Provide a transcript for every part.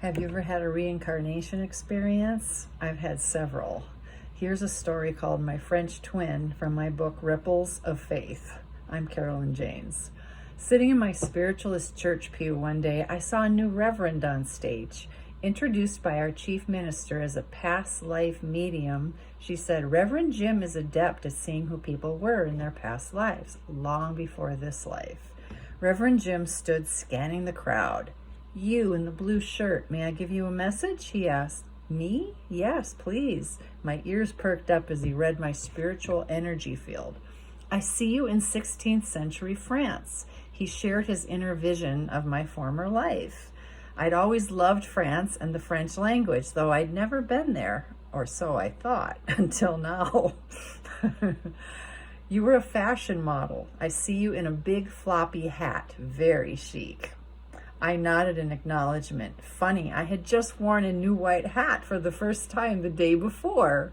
Have you ever had a reincarnation experience? I've had several. Here's a story called My French Twin from my book Ripples of Faith. I'm Carolyn Janes. Sitting in my spiritualist church pew one day, I saw a new reverend on stage. Introduced by our chief minister as a past life medium, she said, Reverend Jim is adept at seeing who people were in their past lives, long before this life. Reverend Jim stood scanning the crowd. You in the blue shirt, may I give you a message? He asked. Me? Yes, please. My ears perked up as he read my spiritual energy field. I see you in 16th century France. He shared his inner vision of my former life. I'd always loved France and the French language, though I'd never been there, or so I thought, until now. You were a fashion model. I see you in a big floppy hat, very chic. I nodded in acknowledgement. Funny, I had just worn a new white hat for the first time the day before.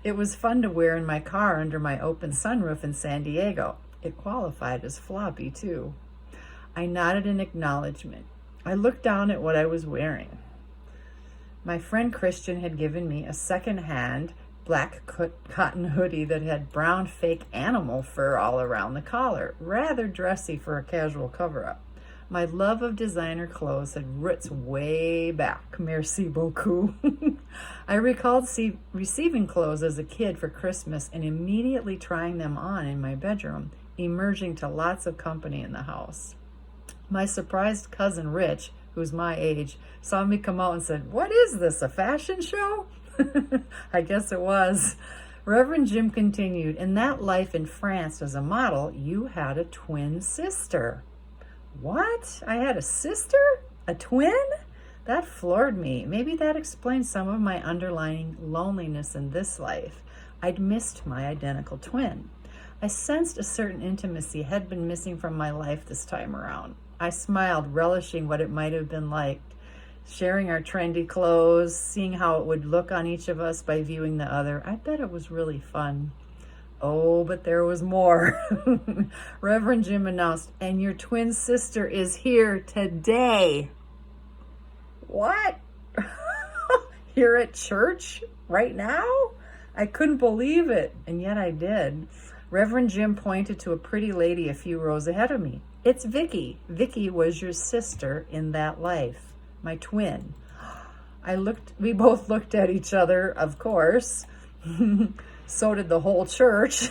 It was fun to wear in my car under my open sunroof in San Diego. It qualified as floppy, too. I nodded in acknowledgement. I looked down at what I was wearing. My friend Christian had given me a second-hand black cotton hoodie that had brown fake animal fur all around the collar, rather dressy for a casual cover-up. My love of designer clothes had roots way back. Merci beaucoup. I recalled receiving clothes as a kid for Christmas and immediately trying them on in my bedroom, emerging to lots of company in the house. My surprised cousin Rich, who's my age, saw me come out and said, What is this, a fashion show? I guess it was. Reverend Jim continued, In that life in France as a model, you had a twin sister. What? I had a sister? A twin? That floored me. Maybe that explains some of my underlying loneliness in this life. I'd missed my identical twin. I sensed a certain intimacy had been missing from my life this time around. I smiled, relishing what it might have been like, sharing our trendy clothes, seeing how it would look on each of us by viewing the other. I bet it was really fun. Oh, but there was more. Reverend Jim announced, and your twin sister is here today. What? Here at church? Right now? I couldn't believe it, and yet I did. Reverend Jim pointed to a pretty lady a few rows ahead of me. It's Vicky. Vicky was your sister in that life, my twin. We both looked at each other, of course. So did the whole church.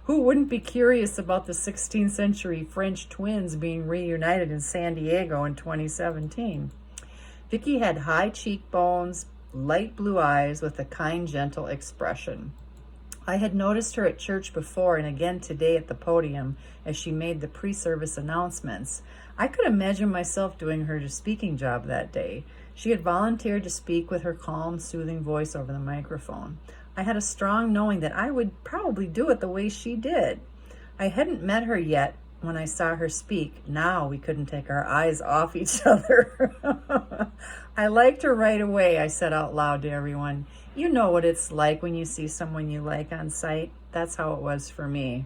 Who wouldn't be curious about the 16th century French twins being reunited in San Diego in 2017? Vicky had high cheekbones, light blue eyes with a kind, gentle expression. I had noticed her at church before and again today at the podium as she made the pre-service announcements. I could imagine myself doing her speaking job that day. She had volunteered to speak with her calm, soothing voice over the microphone. I had a strong knowing that I would probably do it the way she did. I hadn't met her yet when I saw her speak. Now we couldn't take our eyes off each other. I liked her right away, I said out loud to everyone. You know what it's like when you see someone you like on sight. That's how it was for me.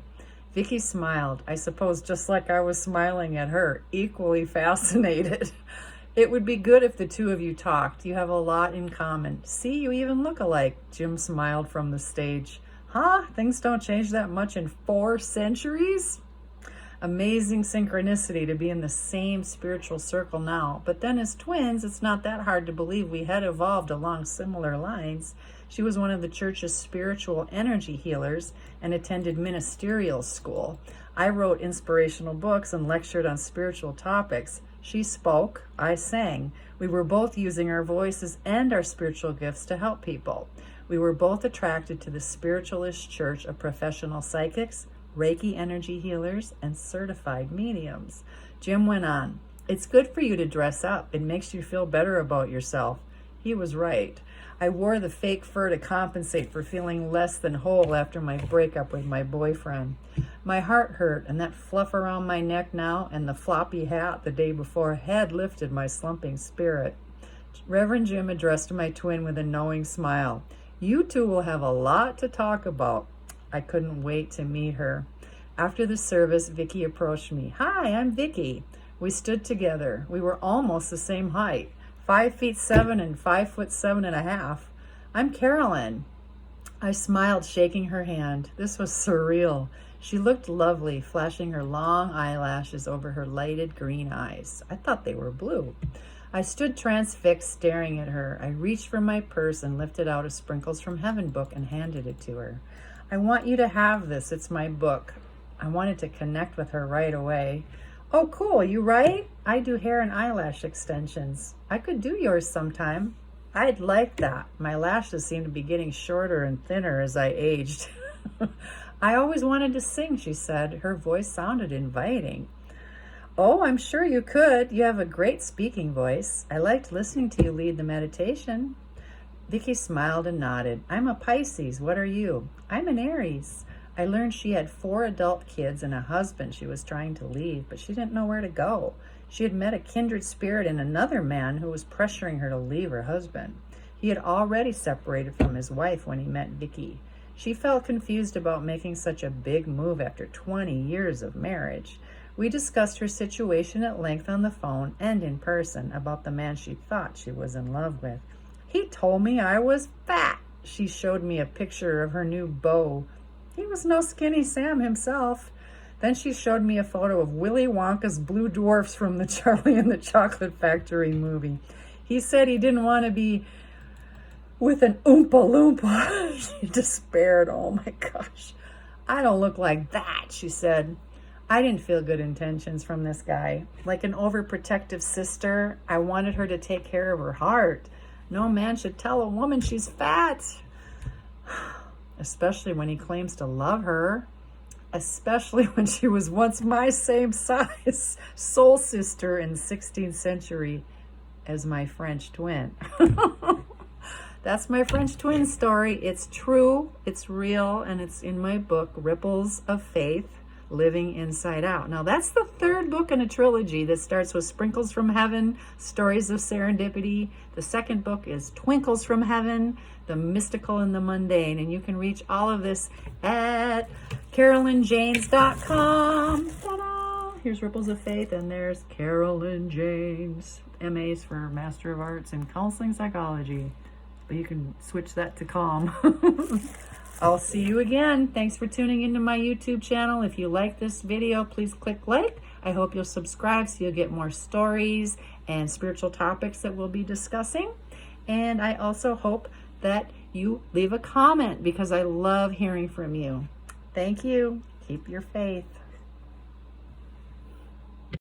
Vicky smiled, I suppose just like I was smiling at her, equally fascinated. It would be good if the two of you talked. You have a lot in common. See, you even look alike. Jim smiled from the stage. Huh? Things don't change that much in 4 centuries? Amazing synchronicity to be in the same spiritual circle now. But then as twins, it's not that hard to believe we had evolved along similar lines. She was one of the church's spiritual energy healers and attended ministerial school. I wrote inspirational books and lectured on spiritual topics. She spoke, I sang. We were both using our voices and our spiritual gifts to help people. We were both attracted to the spiritualist church of professional psychics, Reiki energy healers, and certified mediums. Jim went on, It's good for you to dress up. It makes you feel better about yourself. He was right. I wore the fake fur to compensate for feeling less than whole after my breakup with my boyfriend. My heart hurt, and that fluff around my neck now and the floppy hat the day before had lifted my slumping spirit. Reverend Jim addressed my twin with a knowing smile. You two will have a lot to talk about. I couldn't wait to meet her. After the service, Vicky approached me. Hi, I'm Vicky. We stood together. We were almost the same height. 5'7" and 5'7.5". I'm Carolyn. I smiled, shaking her hand. This was surreal. She looked lovely, flashing her long eyelashes over her lighted green eyes. I thought they were blue. I stood transfixed, staring at her. I reached for my purse and lifted out a Sprinkles from Heaven book and handed it to her. I want you to have this. It's my book. I wanted to connect with her right away. Oh, cool. You write? I do hair and eyelash extensions. I could do yours sometime. I'd like that. My lashes seemed to be getting shorter and thinner as I aged. I always wanted to sing, she said. Her voice sounded inviting. Oh, I'm sure you could. You have a great speaking voice. I liked listening to you lead the meditation. Vicky smiled and nodded. I'm a Pisces. What are you? I'm an Aries. I learned she had 4 adult kids and a husband she was trying to leave, but she didn't know where to go. She had met a kindred spirit in another man who was pressuring her to leave her husband. He had already separated from his wife when he met Vicky. She felt confused about making such a big move after 20 years of marriage. We discussed her situation at length on the phone and in person about the man she thought she was in love with. He told me I was fat. She showed me a picture of her new beau. He was no skinny Sam himself. Then she showed me a photo of Willy Wonka's blue dwarfs from the Charlie and the Chocolate Factory movie. He said he didn't want to be with an Oompa Loompa. She despaired. Oh my gosh. I don't look like that, she said. I didn't feel good intentions from this guy. Like an overprotective sister, I wanted her to take care of her heart. No man should tell a woman she's fat. Especially when he claims to love her. Especially when she was once my same size soul sister in the 16th century as my French twin. That's my French twin story. It's true, it's real, and it's in my book, Ripples of Faith, Living Inside Out. Now, that's the 3rd book in a trilogy that starts with Sprinkles from Heaven, Stories of Serendipity. The 2nd book is Twinkles from Heaven, The Mystical and the Mundane. And you can reach all of this at carolynjanes.com. Ta-da! Here's Ripples of Faith, and there's Carolyn Janes. MA's for Master of Arts in Counseling Psychology. But you can switch that to calm. I'll see you again. Thanks for tuning into my YouTube channel. If you like this video, please click like. I hope you'll subscribe so you'll get more stories and spiritual topics that we'll be discussing. And I also hope that you leave a comment because I love hearing from you. Thank you. Keep your faith.